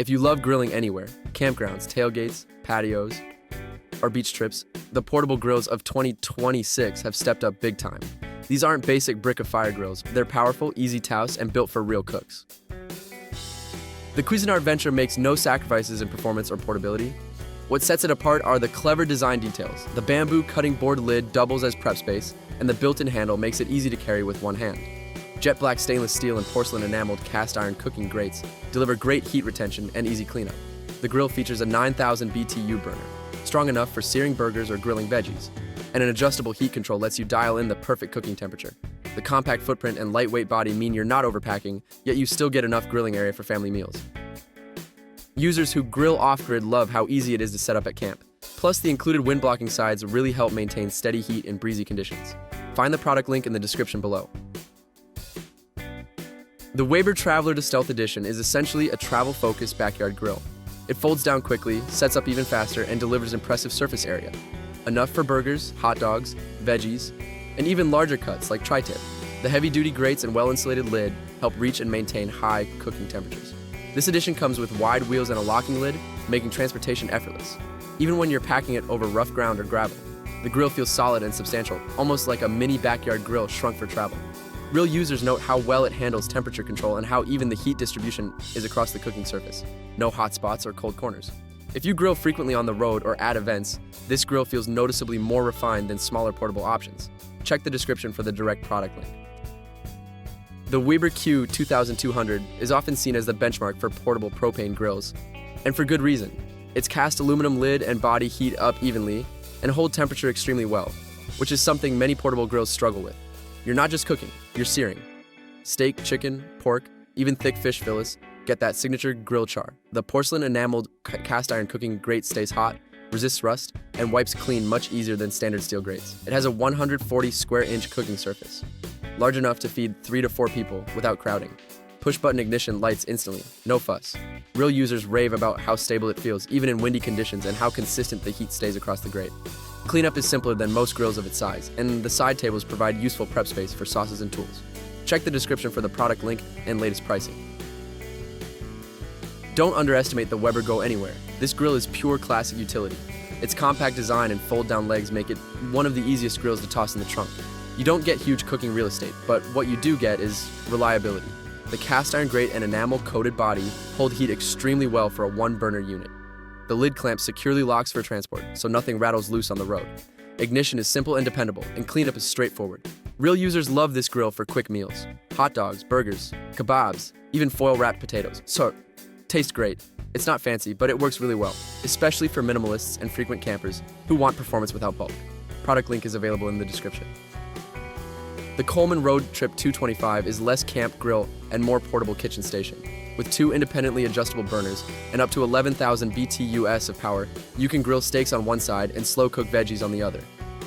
If you love grilling anywhere, campgrounds, tailgates, patios, or beach trips, the portable grills of 2026 have stepped up big time. These aren't basic brick of fire grills. They're powerful, easy to house, and built for real cooks. The Cuisinart Venture makes no sacrifices in performance or portability. What sets it apart are the clever design details. The bamboo cutting board lid doubles as prep space, and the built-in handle makes it easy to carry with one hand. Jet black stainless steel and porcelain enameled cast iron cooking grates deliver great heat retention and easy cleanup. The grill features a 9,000 BTU burner, strong enough for searing burgers or grilling veggies, and an adjustable heat control lets you dial in the perfect cooking temperature. The compact footprint and lightweight body mean you're not overpacking, yet you still get enough grilling area for family meals. Users who grill off-grid love how easy it is to set up at camp. Plus, the included wind-blocking sides really help maintain steady heat in breezy conditions. Find the product link in the description below. The Weber Traveler to Stealth Edition is essentially a travel-focused backyard grill. It folds down quickly, sets up even faster, and delivers impressive surface area. Enough for burgers, hot dogs, veggies, and even larger cuts like tri-tip. The heavy-duty grates and well-insulated lid help reach and maintain high cooking temperatures. This edition comes with wide wheels and a locking lid, making transportation effortless, even when you're packing it over rough ground or gravel. The grill feels solid and substantial, almost like a mini backyard grill shrunk for travel. Real users note how well it handles temperature control and how even the heat distribution is across the cooking surface. No hot spots or cold corners. If you grill frequently on the road or at events, this grill feels noticeably more refined than smaller portable options. Check the description for the direct product link. The Weber Q 2200 is often seen as the benchmark for portable propane grills, and for good reason. Its cast aluminum lid and body heat up evenly and hold temperature extremely well, which is something many portable grills struggle with. You're not just cooking, you're searing. Steak, chicken, pork, even thick fish fillets get that signature grill char. The porcelain enameled cast iron cooking grate stays hot, resists rust, and wipes clean much easier than standard steel grates. It has a 140 square inch cooking surface, large enough to feed 3 to 4 people without crowding. Push-button ignition lights instantly, no fuss. Real users rave about how stable it feels, even in windy conditions, and how consistent the heat stays across the grate. Cleanup is simpler than most grills of its size, and the side tables provide useful prep space for sauces and tools. Check the description for the product link and latest pricing. Don't underestimate the Weber Go Anywhere. This grill is pure classic utility. Its compact design and fold-down legs make it one of the easiest grills to toss in the trunk. You don't get huge cooking real estate, but what you do get is reliability. The cast iron grate and enamel-coated body hold heat extremely well for a one-burner unit. The lid clamp securely locks for transport, so nothing rattles loose on the road. Ignition is simple and dependable, and cleanup is straightforward. Real users love this grill for quick meals. Hot dogs, burgers, kebabs, even foil-wrapped potatoes. So, tastes great. It's not fancy, but it works really well, especially for minimalists and frequent campers who want performance without bulk. Product link is available in the description. The Coleman RoadTrip 225 is less camp grill and more portable kitchen station. With 2 independently adjustable burners and up to 11,000 BTUs of power, you can grill steaks on one side and slow-cook veggies on the other.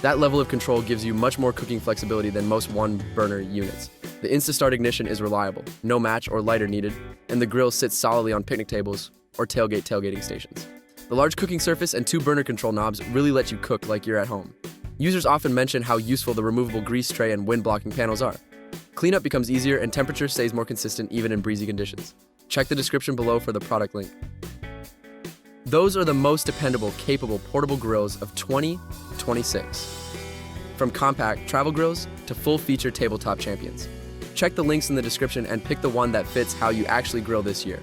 That level of control gives you much more cooking flexibility than most one-burner units. The Insta-Start ignition is reliable, no match or lighter needed, and the grill sits solidly on picnic tables or tailgating stations. The large cooking surface and 2 burner control knobs really let you cook like you're at home. Users often mention how useful the removable grease tray and wind-blocking panels are. Cleanup becomes easier and temperature stays more consistent even in breezy conditions. Check the description below for the product link. Those are the most dependable, capable portable grills of 2026. From compact travel grills to full-feature tabletop champions. Check the links in the description and pick the one that fits how you actually grill this year.